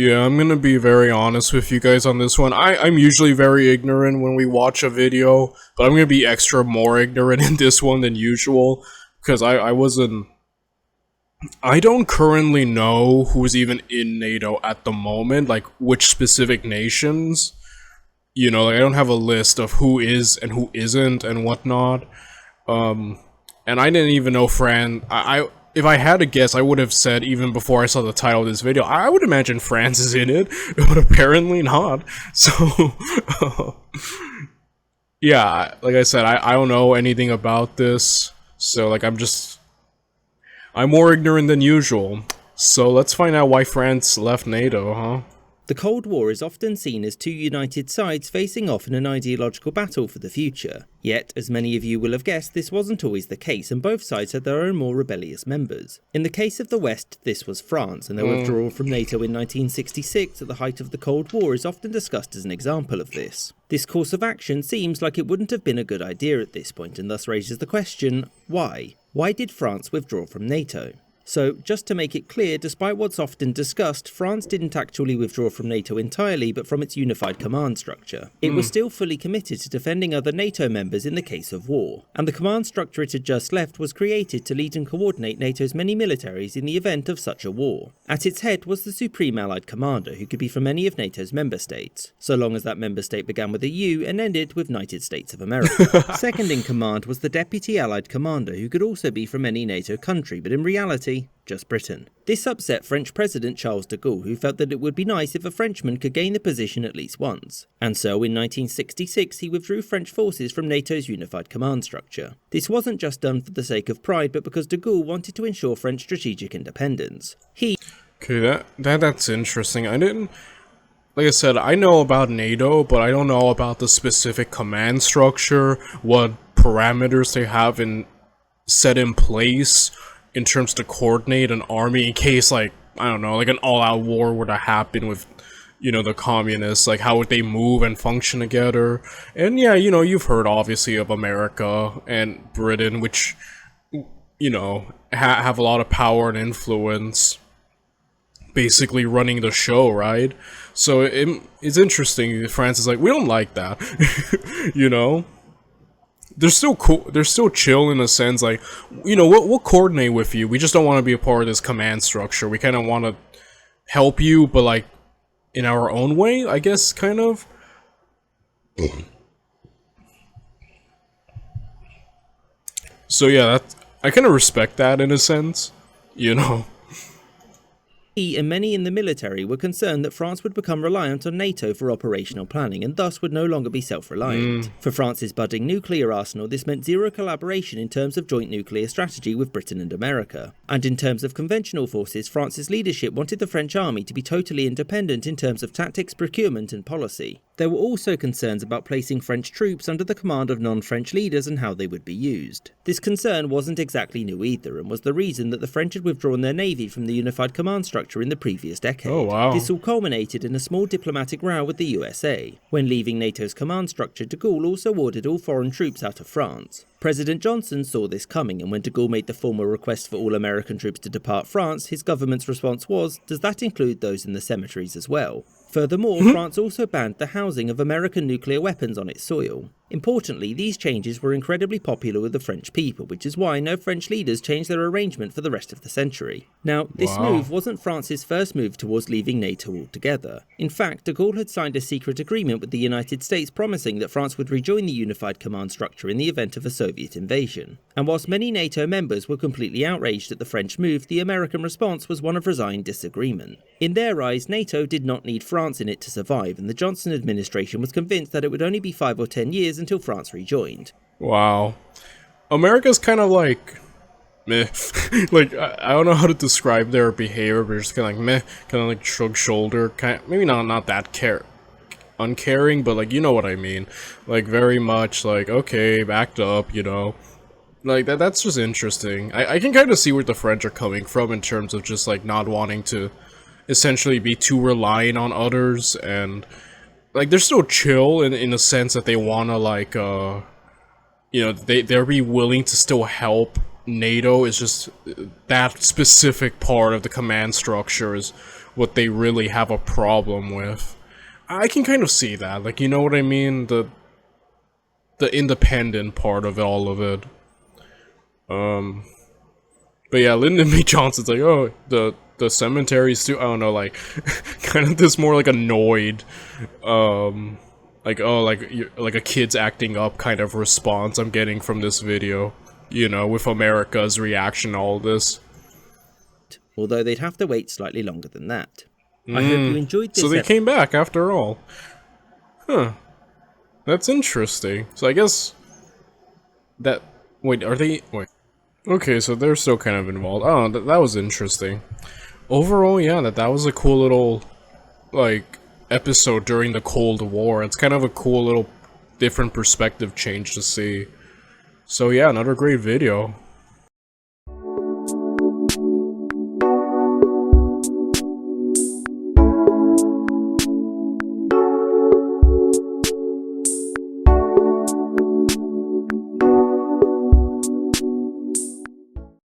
Yeah, I'm gonna be very honest with you guys on this one. I'm usually very ignorant when we watch a video, but I'm gonna be extra more ignorant in this one than usual, because I wasn't... I don't currently know who's even in NATO at the moment, like which specific nations. You know, like I don't have a list of who is and who isn't and whatnot. And I didn't even know I if I had to guess, I would have said even before I saw the title of this video, I would imagine France is in it, but apparently not. So, yeah, like I said, I don't know anything about this. So, like, I'm more ignorant than usual. So let's find out why France left NATO, huh? The Cold War is often seen as two united sides facing off in an ideological battle for the future. Yet, as many of you will have guessed, this wasn't always the case, and both sides had their own more rebellious members. In the case of the West, this was France, and their withdrawal from NATO in 1966 at the height of the Cold War is often discussed as an example of this. This course of action seems like it wouldn't have been a good idea at this point, and thus raises the question, why? Why did France withdraw from NATO? So, just to make it clear, despite what's often discussed, France didn't actually withdraw from NATO entirely, but from its unified command structure. It was still fully committed to defending other NATO members in the case of war, and the command structure it had just left was created to lead and coordinate NATO's many militaries in the event of such a war. At its head was the Supreme Allied Commander, who could be from any of NATO's member states, so long as that member state began with a U and ended with United States of America. Second in command was the Deputy Allied Commander, who could also be from any NATO country, but in reality, just Britain. This upset French President Charles de Gaulle, who felt that it would be nice if a Frenchman could gain the position at least once. And so in 1966 he withdrew French forces from NATO's unified command structure. This wasn't just done for the sake of pride, but because de Gaulle wanted to ensure French strategic independence. Okay, that's interesting. Like I said, I know about NATO, but I don't know about the specific command structure, what parameters they have set in place in terms to coordinate an army in case, like, I don't know, like an all-out war were to happen with, you know, the communists. Like, how would they move and function together? And yeah, you know, you've heard obviously of America and Britain, which, you know, have a lot of power and influence, basically running the show, right? So it's interesting. France is like, we don't like that, you know? They're still cool. They're still chill in a sense, like, you know, we'll coordinate with you. We just don't want to be a part of this command structure. We kind of want to help you, but like in our own way, I guess, kind of. So yeah, I kind of respect that in a sense, you know. He and many in the military were concerned that France would become reliant on NATO for operational planning and thus would no longer be self-reliant. For France's budding nuclear arsenal, this meant zero collaboration in terms of joint nuclear strategy with Britain and America. And in terms of conventional forces, France's leadership wanted the French army to be totally independent in terms of tactics, procurement and policy. There were also concerns about placing French troops under the command of non-French leaders and how they would be used. This concern wasn't exactly new either, and was the reason that the French had withdrawn their navy from the unified command structure in the previous decade. Oh, wow. This all culminated in a small diplomatic row with the USA. When leaving NATO's command structure, de Gaulle also ordered all foreign troops out of France. President Johnson saw this coming, and when de Gaulle made the formal request for all American troops to depart France, his government's response was, does that include those in the cemeteries as well? Furthermore, France also banned the housing of American nuclear weapons on its soil. Importantly, these changes were incredibly popular with the French people, which is why no French leaders changed their arrangement for the rest of the century. Now, this move wasn't France's first move towards leaving NATO altogether. In fact, de Gaulle had signed a secret agreement with the United States promising that France would rejoin the unified command structure in the event of a Soviet invasion. And whilst many NATO members were completely outraged at the French move, the American response was one of resigned disagreement. In their eyes, NATO did not need France in it to survive, and the Johnson administration was convinced that it would only be 5 or 10 years until France rejoined. Wow. America's kind of like meh. Like, I don't know how to describe their behavior, but just kind of like meh, kind of like shrug shoulder, maybe not that uncaring, but like, you know what I mean. Like, very much like, okay, backed up, you know. Like, that's just interesting. I can kind of see where the French are coming from in terms of just like not wanting to essentially be too reliant on others, and like they're still chill in a sense that they want to like you know, they'll be willing to still help NATO is just that specific part of the command structure is what they really have a problem with. I can kind of see that, like, you know what I mean? The independent part of all of it. But yeah, Lyndon B. Johnson's like, oh, the cemeteries too. I don't know, like, kind of this more like annoyed, like, oh, like a kid's acting up kind of response I'm getting from this video. You know, with America's reaction to all this. Although they'd have to wait slightly longer than that. I hope you enjoyed this. So they came back after all. Huh. That's interesting. So I guess that... Wait, are they... Wait. Okay, so they're still kind of involved. Oh, that was interesting. Overall, yeah, that was a cool little, like, episode during the Cold War. It's kind of a cool little different perspective change to see. So yeah, another great video.